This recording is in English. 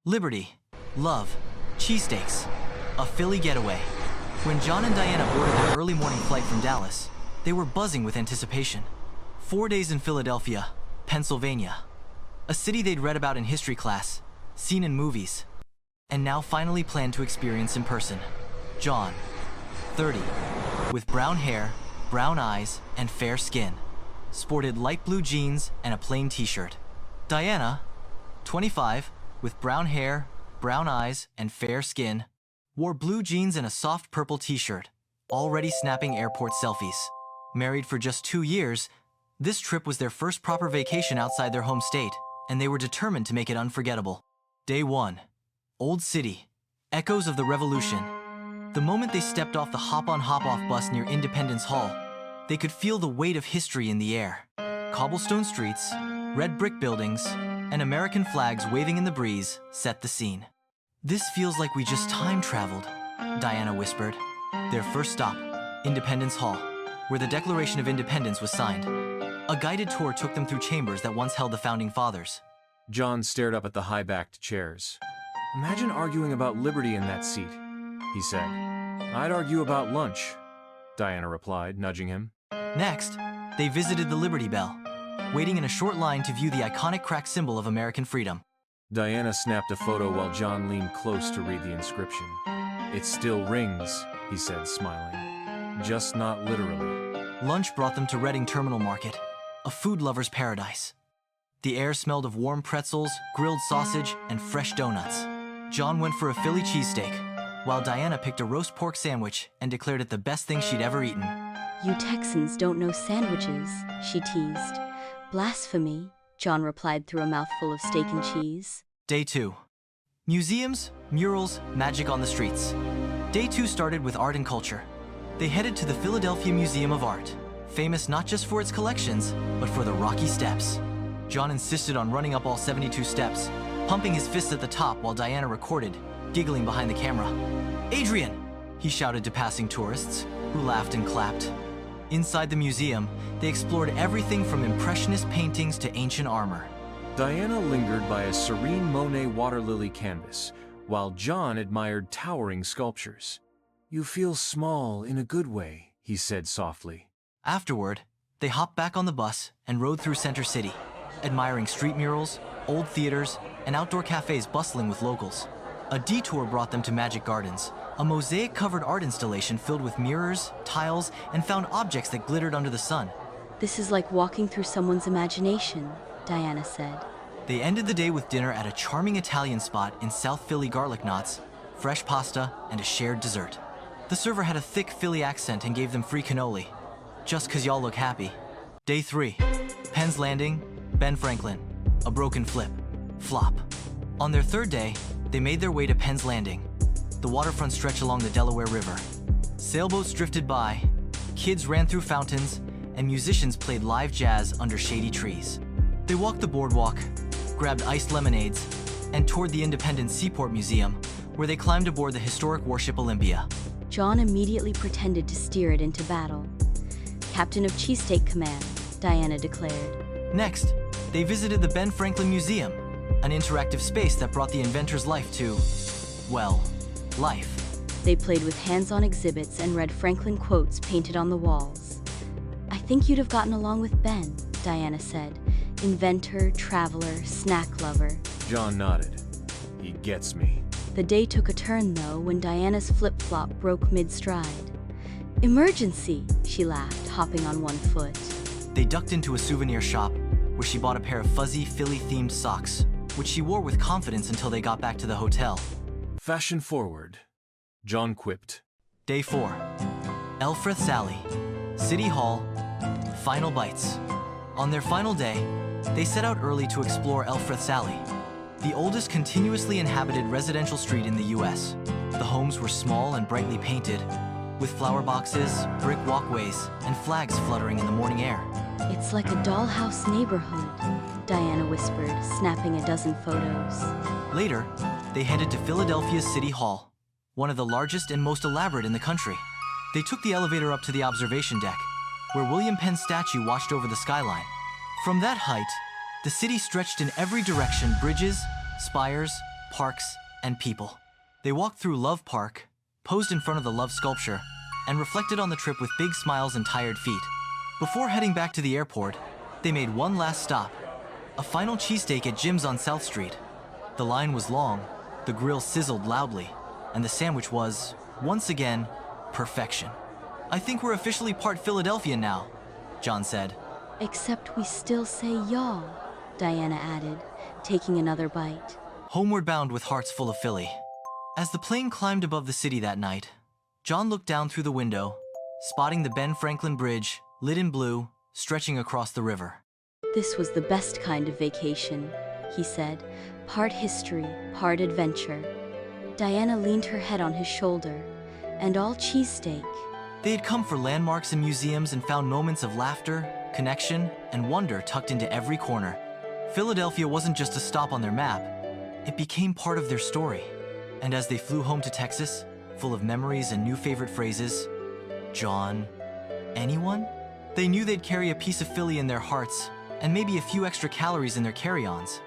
Liberty, love, cheesesteaks, a Philly getaway. When John and Diana boarded their early morning flight from Dallas, they were buzzing with anticipation. 4 days in Philadelphia, Pennsylvania, a city they'd read about in history class, seen in movies, and now finally planned to experience in person. John, 30, with brown hair, brown eyes, and fair skin, sported light blue jeans and a plain t-shirt. Diana, 25, with brown hair, brown eyes, and fair skin, wore blue jeans and a soft purple t-shirt, already snapping airport selfies. Married for just 2 years, this trip was their first proper vacation outside their home state, and they were determined to make it unforgettable. Day 1. Old City. Echoes of the Revolution. The moment they stepped off the hop-on hop-off bus near Independence Hall, they could feel the weight of history in the air. Cobblestone streets, red brick buildings, and American flags waving in the breeze set the scene. "This feels like we just time traveled," Diana whispered. Their first stop, Independence Hall, where the Declaration of Independence was signed. A guided tour took them through chambers that once held the Founding Fathers. John stared up at the high-backed chairs. "Imagine arguing about liberty in that seat," he said. "I'd argue about lunch," Diana replied, nudging him. Next, they visited the Liberty Bell, waiting in a short line to view the iconic crack symbol of American freedom. Diana snapped a photo while John leaned close to read the inscription. "It still rings," he said, smiling. "Just not literally." Lunch brought them to Reading Terminal Market, a food lover's paradise. The air smelled of warm pretzels, grilled sausage, and fresh donuts. John went for a Philly cheesesteak, while Diana picked a roast pork sandwich and declared it the best thing she'd ever eaten. "You Texans don't know sandwiches," she teased. "Blasphemy," John replied through a mouthful of steak and cheese. Day 2. Museums, murals, magic on the streets. Day 2 started with art and culture. They headed to the Philadelphia Museum of Art, famous not just for its collections, but for the rocky steps. John insisted on running up all 72 steps, pumping his fists at the top while Diana recorded, giggling behind the camera. "Adrian!" he shouted to passing tourists, who laughed and clapped. Inside the museum, they explored everything from impressionist paintings to ancient armor. Diana lingered by a serene Monet water lily canvas, while John admired towering sculptures. "You feel small in a good way," he said softly. Afterward, they hopped back on the bus and rode through Center City, admiring street murals, old theaters, and outdoor cafes bustling with locals. A detour brought them to Magic Gardens, a mosaic-covered art installation filled with mirrors, tiles, and found objects that glittered under the sun. "This is like walking through someone's imagination," Diana said. They ended the day with dinner at a charming Italian spot in South Philly Garlic Knots, fresh pasta, and a shared dessert. The server had a thick Philly accent and gave them free cannoli. "Just 'cause y'all look happy." Day 3. Penn's Landing, Ben Franklin, a broken flip. Flop. On their third day, they made their way to Penn's Landing, the waterfront stretch along the Delaware River. Sailboats drifted by, kids ran through fountains, and musicians played live jazz under shady trees. They walked the boardwalk, grabbed iced lemonades, and toured the Independence Seaport Museum, where they climbed aboard the historic warship Olympia. John immediately pretended to steer it into battle. "Captain of Cheesesteak Command," Diana declared. Next, they visited the Ben Franklin Museum, an interactive space that brought the inventor's life to, well, life. They played with hands-on exhibits and read Franklin quotes painted on the walls. "I think you'd have gotten along with Ben," Diana said. "Inventor, traveler, snack lover." John nodded. "He gets me." The day took a turn, though, when Diana's flip-flop broke mid-stride. "Emergency!" she laughed, hopping on one foot. They ducked into a souvenir shop, where she bought a pair of fuzzy, Philly-themed socks, which she wore with confidence until they got back to the hotel. "Fashion forward," John quipped. Day 4. Elfreth Sally, City Hall, Final Bites. On their final day, they set out early to explore Elfreth Sally, the oldest continuously inhabited residential street in the U.S. The homes were small and brightly painted, with flower boxes, brick walkways, and flags fluttering in the morning air. "It's like a dollhouse neighborhood," Diana whispered, snapping a dozen photos. Later, they headed to Philadelphia's City Hall, one of the largest and most elaborate in the country. They took the elevator up to the observation deck, where William Penn's statue watched over the skyline. From that height, the city stretched in every direction: bridges, spires, parks, and people. They walked through Love Park, posed in front of the Love sculpture, and reflected on the trip with big smiles and tired feet. Before heading back to the airport, they made one last stop, a final cheesesteak at Jim's on South Street. The line was long, the grill sizzled loudly, and the sandwich was, once again, perfection. "I think we're officially part Philadelphia now," John said. Except we still say y'all, Diana added, taking another bite. Homeward bound with hearts full of Philly. As the plane climbed above the city that night, John looked down through the window, spotting the Ben Franklin Bridge, lit in blue, stretching across the river. This was the best kind of vacation, he said, part history, part adventure. Diana leaned her head on his shoulder, and all cheesesteak. They had come for landmarks and museums and found moments of laughter, connection, and wonder tucked into every corner. Philadelphia wasn't just a stop on their map, it became part of their story. And as they flew home to Texas, full of memories and new favorite phrases, John, anyone? They knew they'd carry a piece of Philly in their hearts, and maybe a few extra calories in their carry-ons.